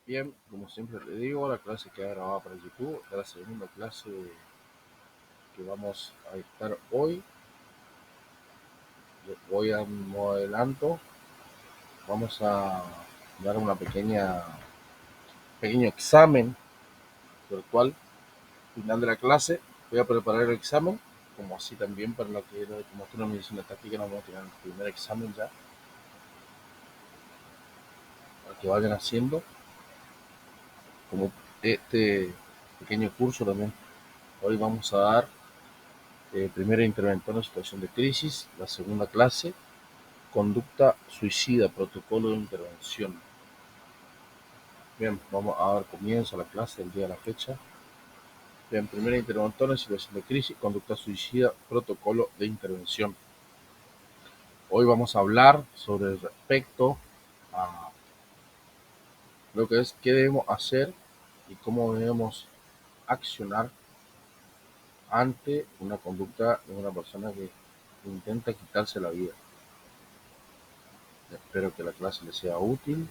Bien, como siempre le digo, la clase queda grabada para YouTube. Es la segunda clase que vamos a estar hoy. Voy a un adelanto. Vamos a dar una pequeño examen virtual final de la clase. Voy a preparar el examen, como así también para la que como estoy en medicina táctica, nos vamos a tener el primer examen ya, para que vayan haciendo como este pequeño curso también. Hoy vamos a dar primera intervención en situación de crisis, la segunda clase, conducta suicida, protocolo de intervención. Bien, vamos a dar comienzo a la clase el día de la fecha. Bien, primera intervención en situación de crisis, conducta suicida, protocolo de intervención. Hoy vamos a hablar sobre respecto a lo que es qué debemos hacer y cómo debemos accionar ante una conducta de una persona que intenta quitarse la vida. Espero que la clase les sea útil,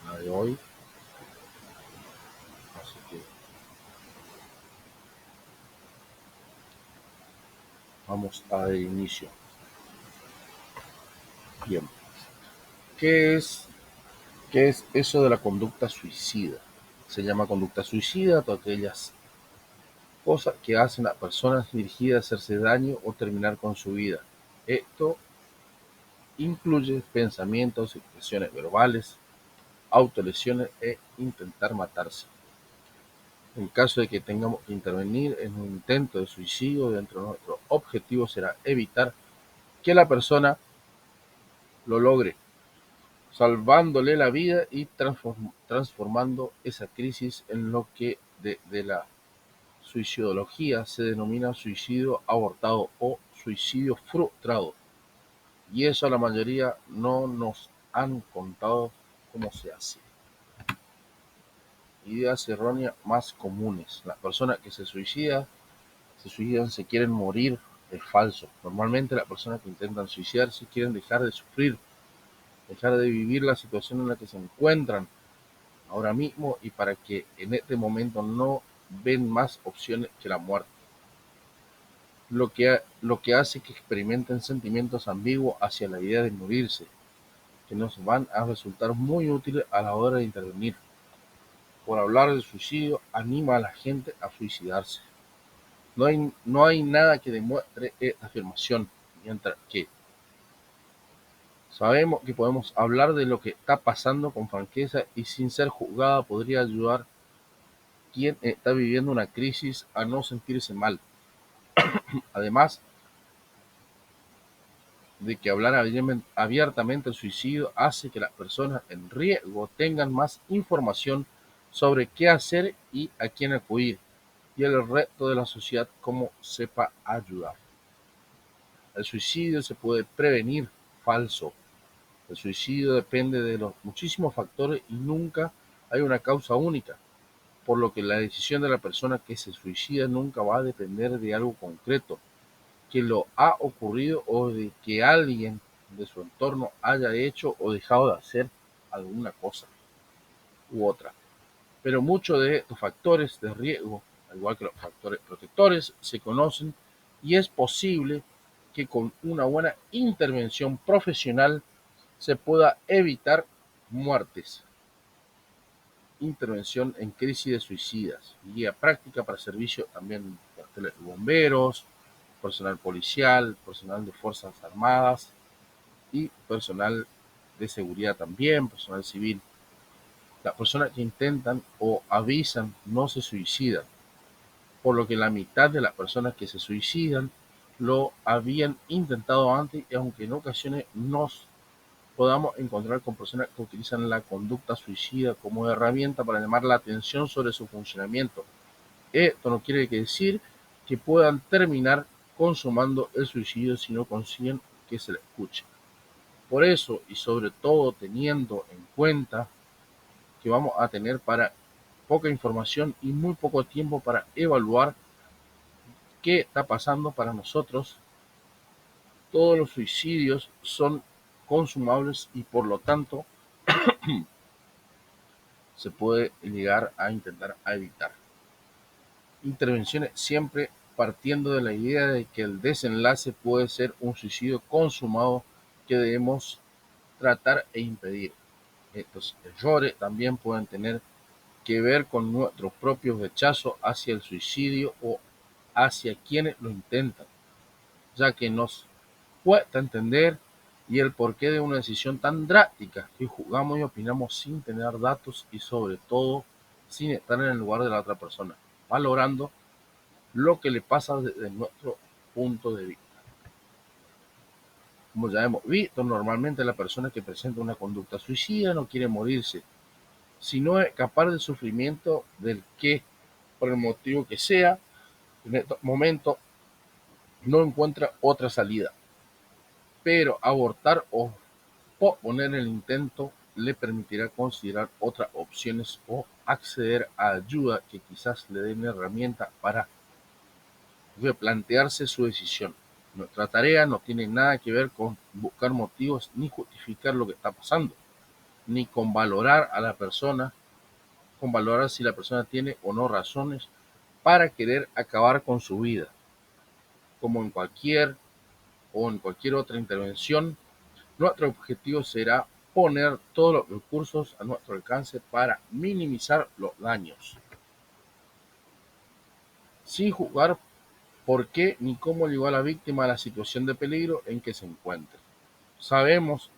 la de hoy. Así que vamos a dar inicio. Bien, ¿qué es, ¿qué es eso de la conducta suicida? Se llama conducta suicida a todas aquellas cosas que hacen a personas dirigidas a hacerse daño o terminar con su vida. Esto incluye pensamientos, expresiones verbales, autolesiones e intentar matarse. En caso de que tengamos que intervenir en un intento de suicidio, dentro de nuestro objetivo será evitar que la persona lo logre, salvándole la vida y transformando esa crisis en lo que de la suicidología se denomina suicidio abortado o suicidio frustrado. Y eso a la mayoría no nos han contado cómo se hace. Ideas erróneas más comunes. Las personas que se suicidan, se quieren morir, es falso. Normalmente las personas que intentan suicidarse quieren dejar de sufrir, dejar de vivir la situación en la que se encuentran ahora mismo y para que en este momento no ven más opciones que la muerte, lo que hace que experimenten sentimientos ambiguos hacia la idea de morirse, que nos van a resultar muy útiles a la hora de intervenir. Por hablar del suicidio, anima a la gente a suicidarse. No hay nada que demuestre esta afirmación, mientras que sabemos que podemos hablar de lo que está pasando con franqueza y sin ser juzgada podría ayudar quien está viviendo una crisis a no sentirse mal. Además de que hablar abiertamente del suicidio hace que las personas en riesgo tengan más información sobre qué hacer y a quién acudir, y el resto de la sociedad cómo sepa ayudar. El suicidio se puede prevenir, falso. El suicidio depende de los muchísimos factores y nunca hay una causa única, por lo que la decisión de la persona que se suicida nunca va a depender de algo concreto que lo ha ocurrido o de que alguien de su entorno haya hecho o dejado de hacer alguna cosa u otra. Pero muchos de estos factores de riesgo, al igual que los factores protectores, se conocen y es posible que con una buena intervención profesional se pueda evitar muertes. Intervención en crisis de suicidas, guía práctica para servicio también de bomberos, personal policial, personal de Fuerzas Armadas y personal de seguridad también, personal civil. Las personas que intentan o avisan no se suicidan, por lo que la mitad de las personas que se suicidan lo habían intentado antes, y aunque en ocasiones nos podamos encontrar con personas que utilizan la conducta suicida como herramienta para llamar la atención sobre su funcionamiento. Esto no quiere decir que puedan terminar consumando el suicidio si no consiguen que se le escuche. Por eso, y sobre todo teniendo en cuenta que vamos a tener para poca información y muy poco tiempo para evaluar qué está pasando para nosotros, todos los suicidios son consumables y por lo tanto se puede llegar a intentar evitar. Intervenciones siempre partiendo de la idea de que el desenlace puede ser un suicidio consumado que debemos tratar e impedir. Estos errores también pueden tener que ver con nuestros propios rechazos hacia el suicidio o hacia quienes lo intentan, ya que nos cuesta entender y el porqué de una decisión tan drástica que juzgamos y opinamos sin tener datos y sobre todo sin estar en el lugar de la otra persona, valorando lo que le pasa desde nuestro punto de vista. Como ya hemos visto, normalmente la persona que presenta una conducta suicida no quiere morirse, sino escapar del sufrimiento del que, por el motivo que sea, en este momento no encuentra otra salida. Pero abortar o posponer el intento le permitirá considerar otras opciones o acceder a ayuda que quizás le den herramienta para replantearse su decisión. Nuestra tarea no tiene nada que ver con buscar motivos ni justificar lo que está pasando, ni con valorar a la persona, con valorar si la persona tiene o no razones para querer acabar con su vida. Como en cualquier otra intervención, nuestro objetivo será poner todos los recursos a nuestro alcance para minimizar los daños, sin juzgar por qué ni cómo llegó a la víctima a la situación de peligro en que se encuentra. Sabemos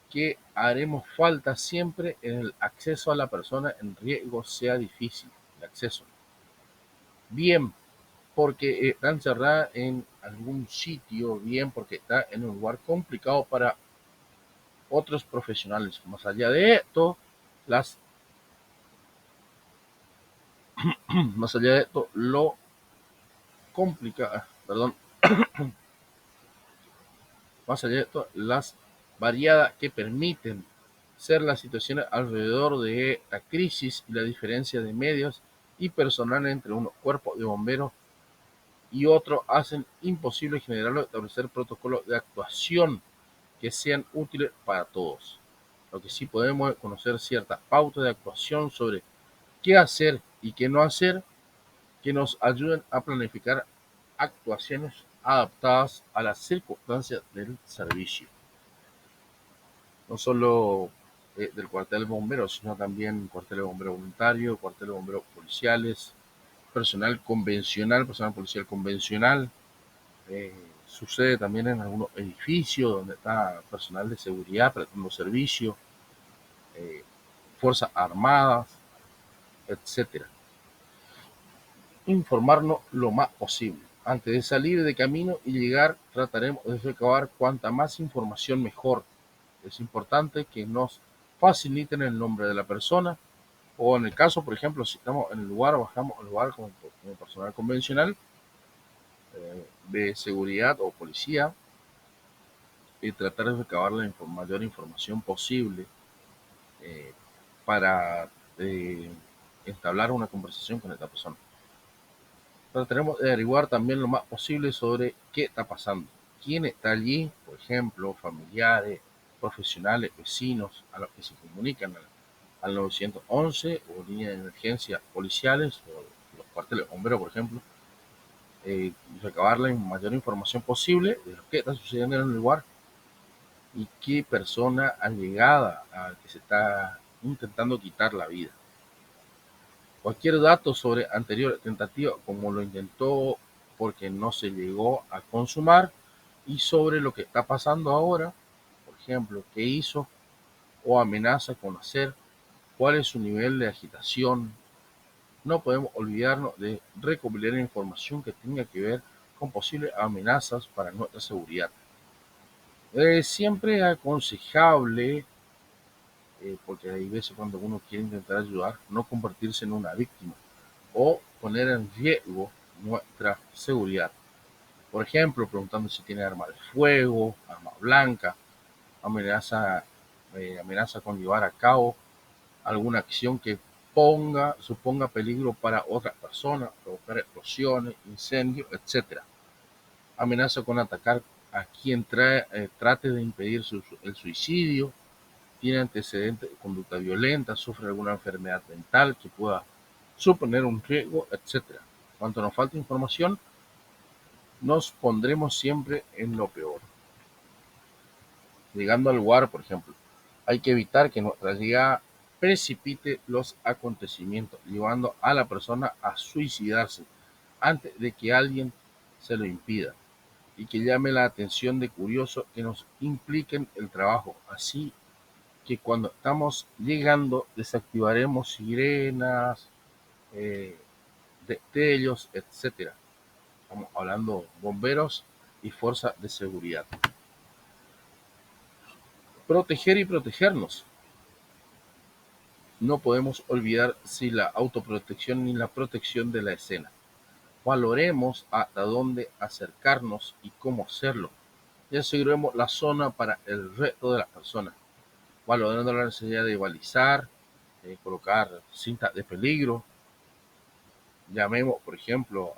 que haremos falta siempre en el acceso a la persona en riesgo sea difícil el acceso. Bien porque está encerrada en algún sitio, bien porque está en un lugar complicado para otros profesionales. Más allá de esto, las, más allá de esto, lo complica, perdón, más allá de esto, las variadas que permiten ser las situaciones alrededor de la crisis y la diferencia de medios y personal entre unos cuerpos de bomberos y otros hacen imposible generar o establecer protocolos de actuación que sean útiles para todos. Lo que sí podemos es conocer ciertas pautas de actuación sobre qué hacer y qué no hacer que nos ayuden a planificar actuaciones adaptadas a las circunstancias del servicio. No solo del cuartel de bomberos, sino también cuartel de bomberos voluntario, cuartel de bomberos policiales, personal policial convencional. Eh, Sucede también en algunos edificios donde está personal de seguridad prestando servicio, eh, fuerzas armadas, etcétera. Informarnos lo más posible. Antes de salir de camino y llegar, trataremos de recabar cuanta más información mejor. Es importante que nos faciliten el nombre de la persona o en el caso, por ejemplo, si estamos en el lugar, bajamos al lugar como personal convencional de seguridad o policía y tratar de recabar la mayor información posible eh, para entablar una conversación con esta persona. Trataremos de averiguar también lo más posible sobre qué está pasando, quién está allí, por ejemplo, familiares, profesionales, vecinos, a los que se comunican al 911 o línea de emergencia policiales o los cuarteles de bomberos, por ejemplo, recabar la mayor información posible de lo que está sucediendo en el lugar y qué persona allegada a que se está intentando quitar la vida. Cualquier dato sobre anterior tentativa, como lo intentó porque no se llegó a consumar, y sobre lo que está pasando ahora, por ejemplo, qué hizo o amenaza con hacer, cuál es su nivel de agitación. No podemos olvidarnos de recopilar información que tenga que ver con posibles amenazas para nuestra seguridad. Es siempre aconsejable, porque hay veces cuando uno quiere intentar ayudar, no convertirse en una víctima o poner en riesgo nuestra seguridad. Por ejemplo, preguntando si tiene arma de fuego, arma blanca, amenaza con llevar a cabo alguna acción que suponga peligro para otras personas, provocar explosiones, incendios, etcétera. Amenaza con atacar a quien trate de impedir el suicidio, tiene antecedentes de conducta violenta, sufre alguna enfermedad mental que pueda suponer un riesgo, etcétera. Cuanto nos falta información, nos pondremos siempre en lo peor. Llegando al lugar, por ejemplo, hay que evitar que nuestra llegada precipite los acontecimientos, llevando a la persona a suicidarse antes de que alguien se lo impida y que llame la atención de curiosos que nos impliquen el trabajo. Así que cuando estamos llegando desactivaremos sirenas, eh, destellos, etcétera. Estamos hablando bomberos y fuerzas de seguridad. Proteger y protegernos. No podemos olvidar si la autoprotección ni la protección de la escena. Valoremos hasta dónde acercarnos y cómo hacerlo. Y aseguremos la zona para el resto de las personas, valorando la necesidad de balizar, colocar cintas de peligro. Llamemos, por ejemplo,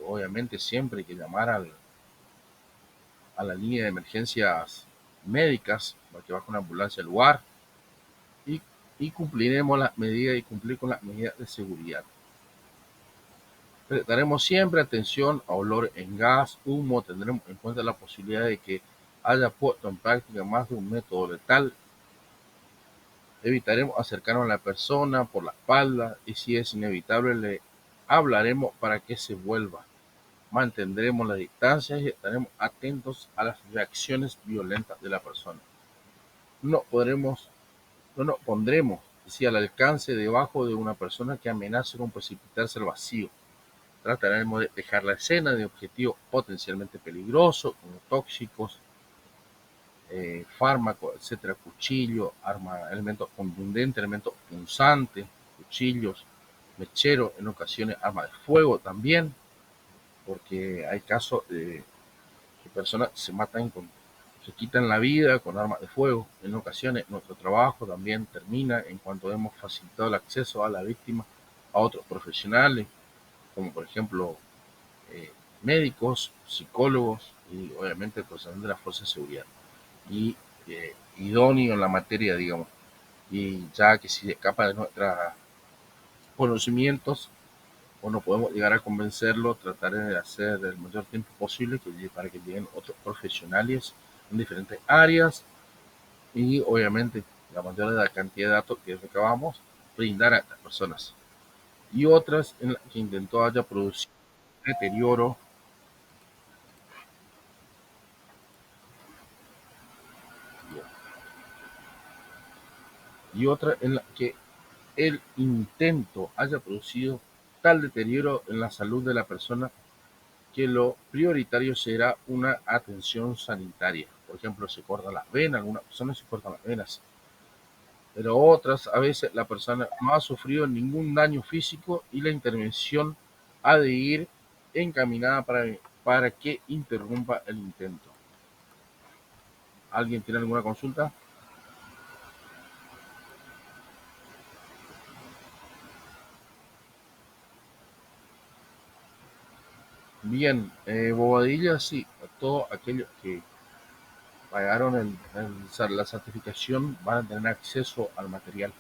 obviamente siempre hay que llamar a la línea de emergencias médicas para que baje una ambulancia al lugar y, y cumpliremos las medidas y cumplir con las medidas de seguridad. Prestaremos siempre atención a olor en gas, humo, tendremos en cuenta la posibilidad de que haya puesto en práctica más de un método letal. Evitaremos acercarnos a la persona por la espalda y si es inevitable le hablaremos para que se vuelva. Mantendremos la distancia y estaremos atentos a las reacciones violentas de la persona. No nos pondremos si al alcance debajo de una persona que amenace con precipitarse al vacío. Trataremos de dejar la escena de objetivos potencialmente peligrosos, como tóxicos, fármacos, etcétera, cuchillo, arma, elementos contundentes, elementos punzantes, cuchillos, mecheros, en ocasiones armas de fuego también, porque hay casos de que personas se quitan la vida con armas de fuego. En ocasiones nuestro trabajo también termina en cuanto hemos facilitado el acceso a la víctima a otros profesionales, como por ejemplo eh, médicos, psicólogos y obviamente personal de la fuerza de seguridad y idóneo en la materia, digamos, y ya que si escapa de nuestros conocimientos o no podemos llegar a convencerlo, trataré de hacer el mayor tiempo posible para que lleguen otros profesionales en diferentes áreas y obviamente la mayor de la cantidad de datos que recabamos, brindar a estas personas. Y otras en las que intentó haya producido deterioro y otra en la que el intento haya producido tal deterioro en la salud de la persona que lo prioritario será una atención sanitaria. Por ejemplo, se cortan las venas, algunas personas se cortan las venas, pero otras a veces la persona no ha sufrido ningún daño físico y la intervención ha de ir encaminada para que interrumpa el intento. ¿Alguien tiene alguna consulta? Bien, Bobadilla, sí, a todos aquellos que pagaron la certificación van a tener acceso al material.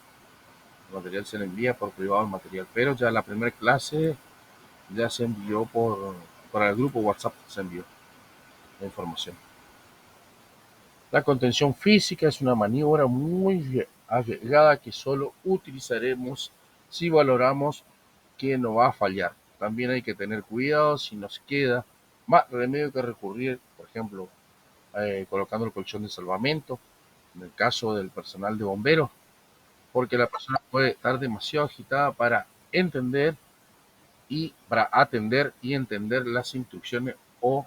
El material se le envía por privado al material, pero ya la primera clase ya se envió por el grupo WhatsApp, se envió la información. La contención física es una maniobra muy arriesgada que solo utilizaremos si valoramos que no va a fallar. También hay que tener cuidado si nos queda más remedio que recurrir, por ejemplo, colocando el colchón de salvamento, en el caso del personal de bomberos, porque la persona puede estar demasiado agitada para atender y entender las instrucciones o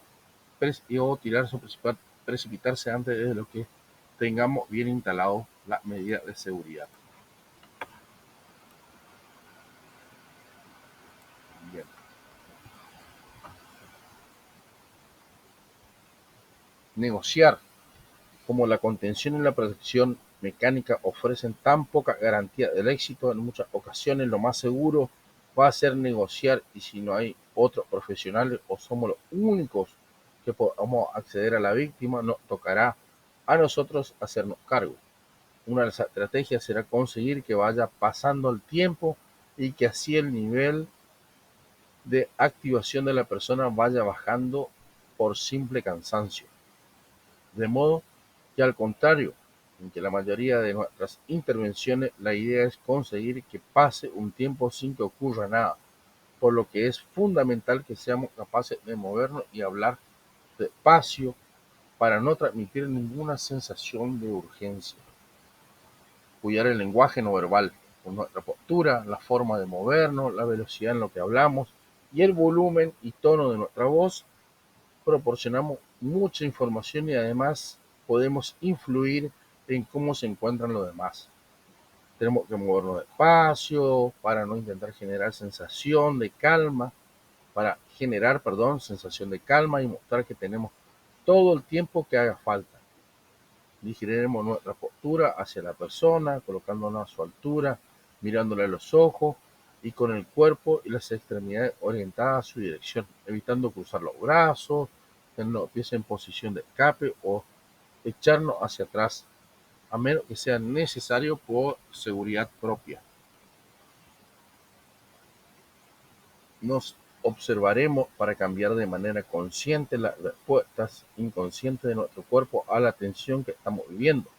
tirarse o precipitarse antes de lo que tengamos bien instalado las medidas de seguridad. Bien. Negociar. Como la contención y la protección mecánica ofrecen tan poca garantía del éxito, en muchas ocasiones lo más seguro va a ser negociar y si no hay otros profesionales o somos los únicos que podamos acceder a la víctima, nos tocará a nosotros hacernos cargo. Una de las estrategias será conseguir que vaya pasando el tiempo y que así el nivel de activación de la persona vaya bajando por simple cansancio. De modo que al contrario, en que la mayoría de nuestras intervenciones, la idea es conseguir que pase un tiempo sin que ocurra nada, por lo que es fundamental que seamos capaces de movernos y hablar despacio para no transmitir ninguna sensación de urgencia. Cuidar el lenguaje no verbal, con nuestra postura, la forma de movernos, la velocidad en lo que hablamos y el volumen y tono de nuestra voz, proporcionamos mucha información y además podemos influir en cómo se encuentran los demás. Tenemos que movernos despacio para no intentar generar sensación de calma, para generar, perdón, sensación de calma y mostrar que tenemos todo el tiempo que haga falta. Dirigiremos nuestra postura hacia la persona, colocándonos a su altura, mirándole a los ojos y con el cuerpo y las extremidades orientadas a su dirección, evitando cruzar los brazos, tener los pies en posición de escape o echarnos hacia atrás, a menos que sea necesario por seguridad propia. Nos observaremos para cambiar de manera consciente las respuestas inconscientes de nuestro cuerpo a la tensión que estamos viviendo,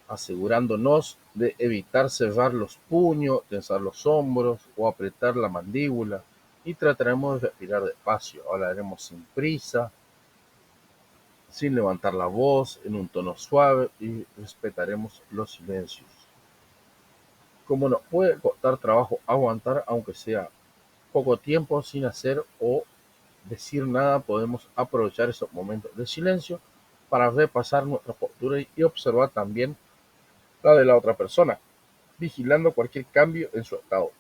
asegurándonos de evitar cerrar los puños, tensar los hombros o apretar la mandíbula, y trataremos de respirar despacio. Hablaremos sin prisa, sin levantar la voz, en un tono suave y respetaremos los silencios. Como nos puede costar trabajo aguantar, aunque sea poco tiempo sin hacer o decir nada, podemos aprovechar esos momentos de silencio para repasar nuestra postura y observar también la de la otra persona, vigilando cualquier cambio en su estado.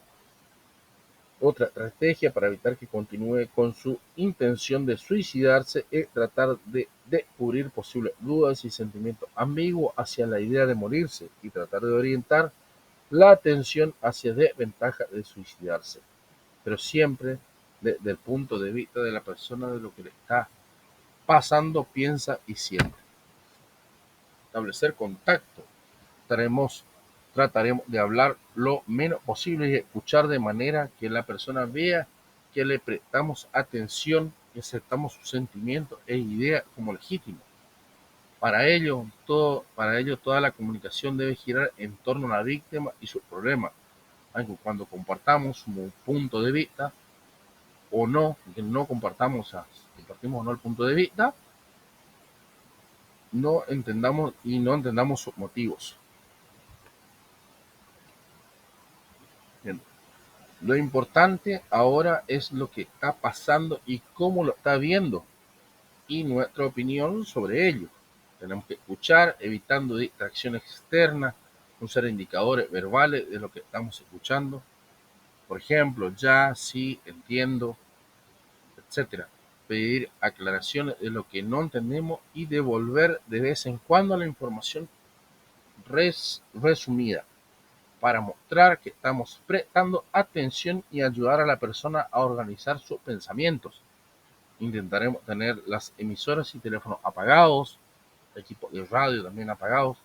Otra estrategia para evitar que continúe con su intención de suicidarse es tratar de descubrir posibles dudas y sentimientos ambiguos hacia la idea de morirse y tratar de orientar la atención hacia desventajas de suicidarse, pero siempre desde el punto de vista de la persona, de lo que le está pasando, piensa y siente. Establecer contacto. Trataremos de hablar lo menos posible y escuchar de manera que la persona vea que le prestamos atención y aceptamos sus sentimientos e ideas como legítimos. Para ello, toda la comunicación debe girar en torno a la víctima y sus problemas, aunque cuando compartamos un punto de vista o no, que no compartimos o no el punto de vista, no entendamos sus motivos. Bien. Lo importante ahora es lo que está pasando y cómo lo está viendo y nuestra opinión sobre ello. Tenemos que escuchar, evitando distracciones externas, usar indicadores verbales de lo que estamos escuchando. Por ejemplo, ya, sí, entiendo, etcétera. Pedir aclaraciones de lo que no entendemos y devolver de vez en cuando la información resumida para mostrar que estamos prestando atención y ayudar a la persona a organizar sus pensamientos. Intentaremos tener las emisoras y teléfonos apagados, equipos de radio también apagados,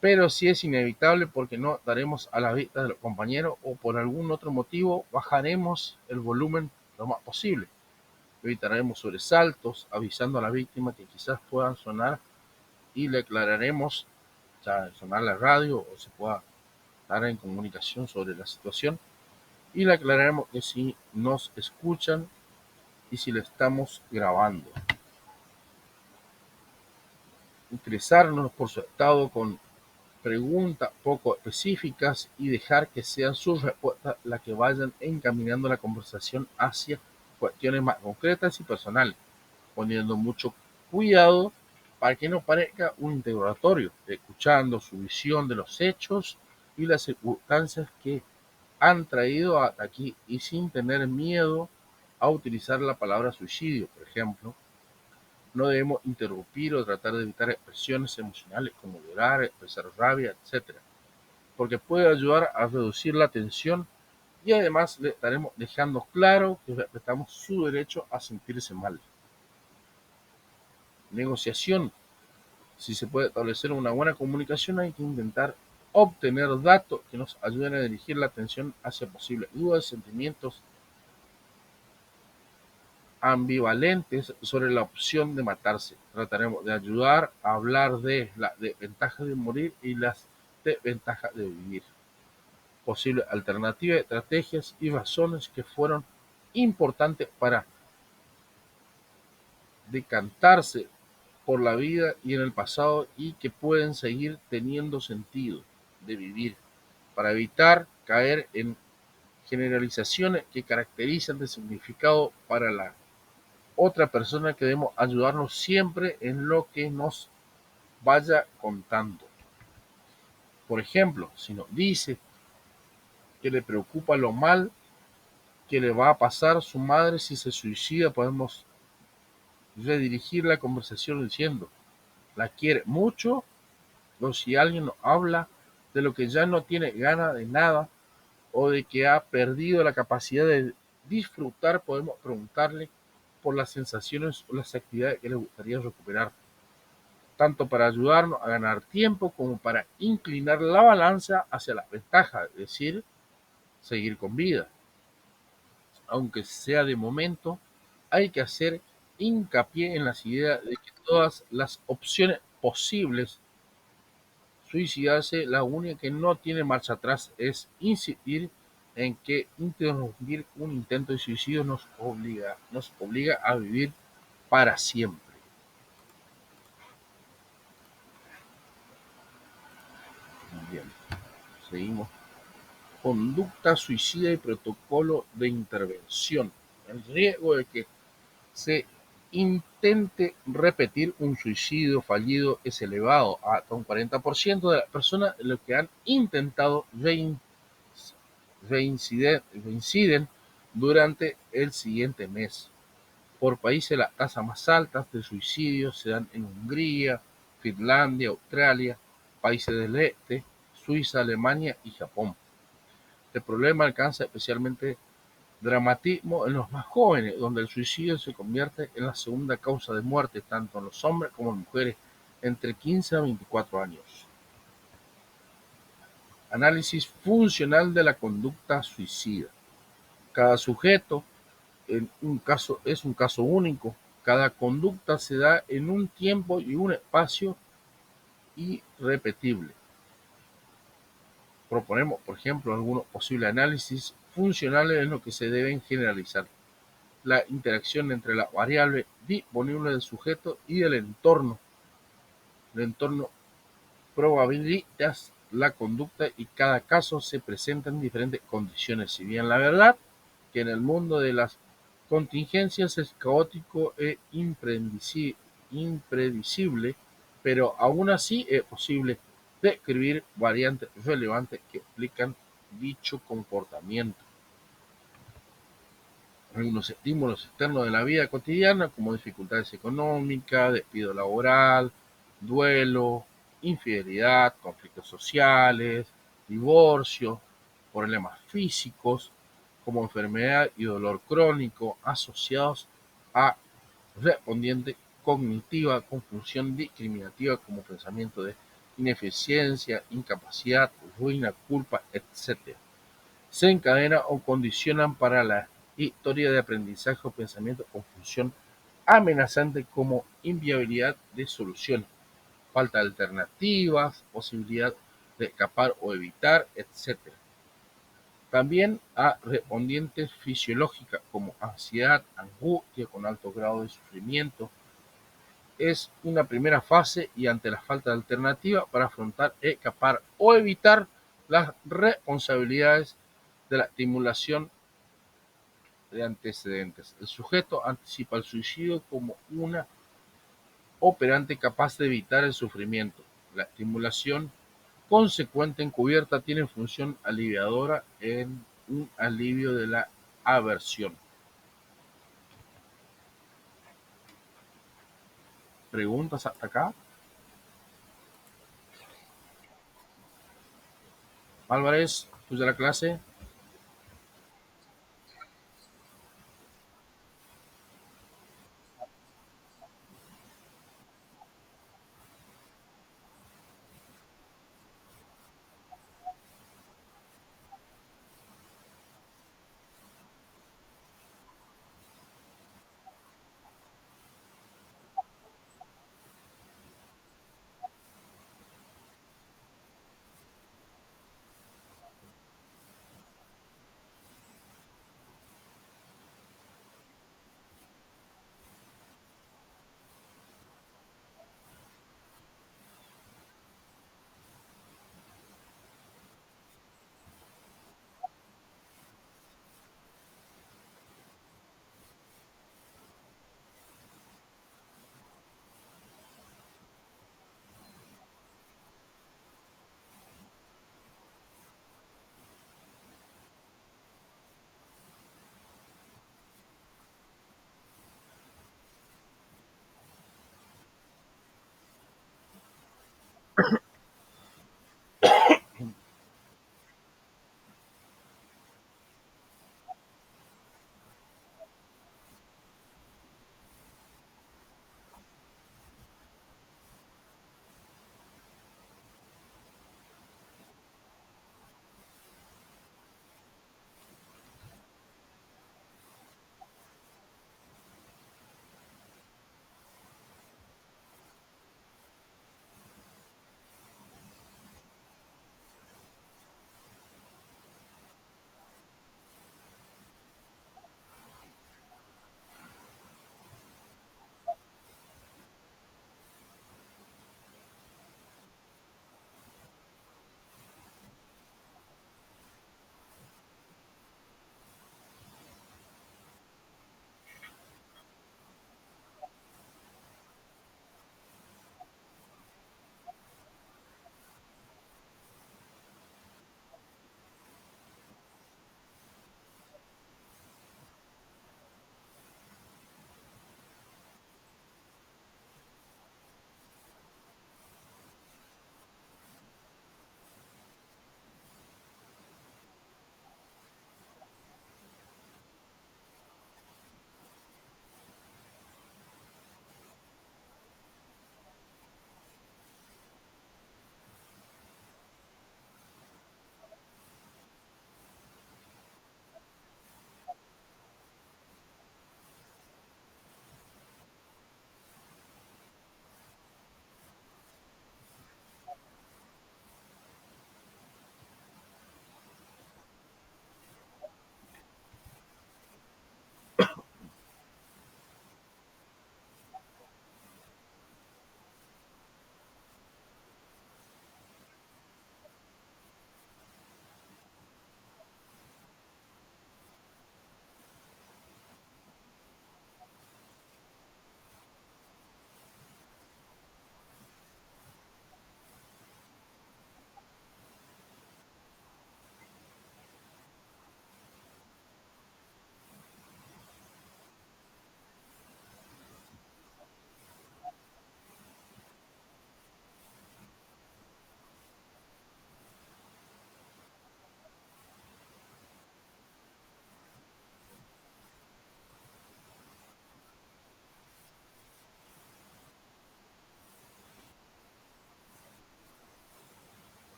pero si es inevitable porque no daremos a la vista de los compañeros o por algún otro motivo, bajaremos el volumen lo más posible. Evitaremos sobresaltos, avisando a la víctima que quizás puedan sonar y le aclararemos, o sea, sonar la radio o se pueda estar en comunicación sobre la situación y le aclararemos que si nos escuchan y si le estamos grabando. Interesarnos por su estado con preguntas poco específicas y dejar que sean sus respuestas las que vayan encaminando la conversación hacia cuestiones más concretas y personales, poniendo mucho cuidado para que no parezca un interrogatorio, escuchando su visión de los hechos y las circunstancias que han traído hasta aquí y sin tener miedo a utilizar la palabra suicidio, por ejemplo. No debemos interrumpir o tratar de evitar expresiones emocionales como llorar, expresar rabia, etcétera, porque puede ayudar a reducir la tensión y además le estaremos dejando claro que respetamos su derecho a sentirse mal. Negociación. Si se puede establecer una buena comunicación, hay que intentar obtener datos que nos ayuden a dirigir la atención hacia posibles dudas, sentimientos ambivalentes sobre la opción de matarse. Trataremos de ayudar a hablar de las desventajas de morir y las desventajas de vivir, posibles alternativas, estrategias y razones que fueron importantes para decantarse por la vida y en el pasado y que pueden seguir teniendo sentido de vivir, para evitar caer en generalizaciones que caracterizan de significado para la otra persona, que debemos ayudarnos siempre en lo que nos vaya contando. Por ejemplo, si nos dice que le preocupa lo mal que le va a pasar a su madre si se suicida, podemos redirigir la conversación diciendo: la quiere mucho. O si alguien nos habla de lo que ya no tiene ganas de nada o de que ha perdido la capacidad de disfrutar, podemos preguntarle por las sensaciones o las actividades que le gustaría recuperar, tanto para ayudarnos a ganar tiempo como para inclinar la balanza hacia las ventajas, es decir, seguir con vida. Aunque sea de momento, hay que hacer hincapié en las ideas de que todas las opciones posibles suicidarse, la única que no tiene marcha atrás, es insistir en que interrumpir un intento de suicidio nos obliga a vivir para siempre. Bien, seguimos. Conducta suicida y protocolo de intervención. El riesgo de que se intente repetir un suicidio fallido es elevado. Hasta un 40% de las personas lo que han intentado reinciden durante el siguiente mes. Por países, las tasas más altas de suicidios se dan en Hungría, Finlandia, Australia, países del este, Suiza, Alemania y Japón. El problema alcanza especialmente dramatismo en los más jóvenes, donde el suicidio se convierte en la segunda causa de muerte tanto en los hombres como en mujeres entre 15 a 24 años. Análisis funcional de la conducta suicida. Cada sujeto es un caso único. Cada conducta se da en un tiempo y un espacio irrepetible. Proponemos, por ejemplo, algunos posibles análisis funcionales en los que se deben generalizar: la interacción entre las variables disponibles del sujeto y el entorno. El entorno probabiliza la conducta y cada caso se presenta en diferentes condiciones. Si bien la verdad que en el mundo de las contingencias es caótico e impredecible, pero aún así es posible describir variantes relevantes que explican dicho comportamiento. Algunos estímulos externos de la vida cotidiana, como dificultades económicas, despido laboral, duelo, infidelidad, conflictos sociales, divorcio, problemas físicos como enfermedad y dolor crónico asociados a respondiente cognitiva, confusión discriminativa como pensamiento de ineficiencia, incapacidad, ruina, culpa, etc. Se encadenan o condicionan para la historia de aprendizaje o pensamiento con función amenazante como inviabilidad de soluciones, falta de alternativas, posibilidad de escapar o evitar, etc. También a respondientes fisiológicas como ansiedad, angustia con alto grado de sufrimiento. Es una primera fase y ante la falta de alternativa para afrontar, escapar o evitar las responsabilidades de la estimulación de antecedentes. El sujeto anticipa el suicidio como una operante capaz de evitar el sufrimiento. La estimulación consecuente encubierta tiene función aliviadora en un alivio de la aversión. ¿Preguntas hasta acá? Álvarez, tuya la clase.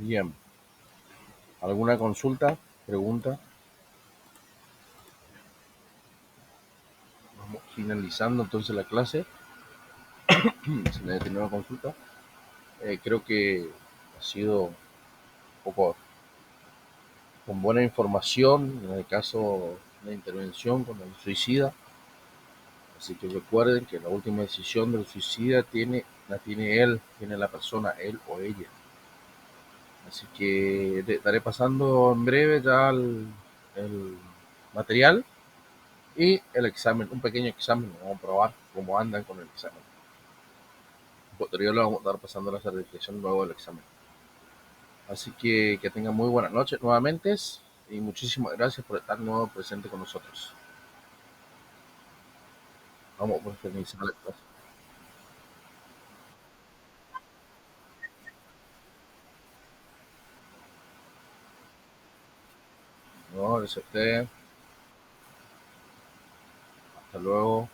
Bien, ¿alguna consulta? ¿Pregunta? Vamos finalizando entonces la clase. Si nadie tiene una consulta, creo que ha sido un poco con buena información, en el caso de intervención con el suicida. Así que recuerden que la última decisión del suicida la tiene él, tiene la persona, él o ella. Así que estaré pasando en breve ya el material y el examen, un pequeño examen, vamos a probar cómo andan con el examen. Posterior le vamos a estar pasando la certificación luego del examen. Así que tengan muy buenas noches nuevamente y muchísimas gracias por estar nuevo presente con nosotros. Vamos por finalizar la clase. No, gracias a usted. Hasta luego.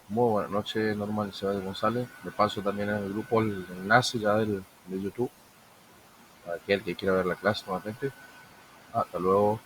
Muy buenas noches, Norma Elizabeth González. De paso también en el grupo el enlace ya de YouTube para aquel que quiera ver la clase nuevamente. Hasta luego.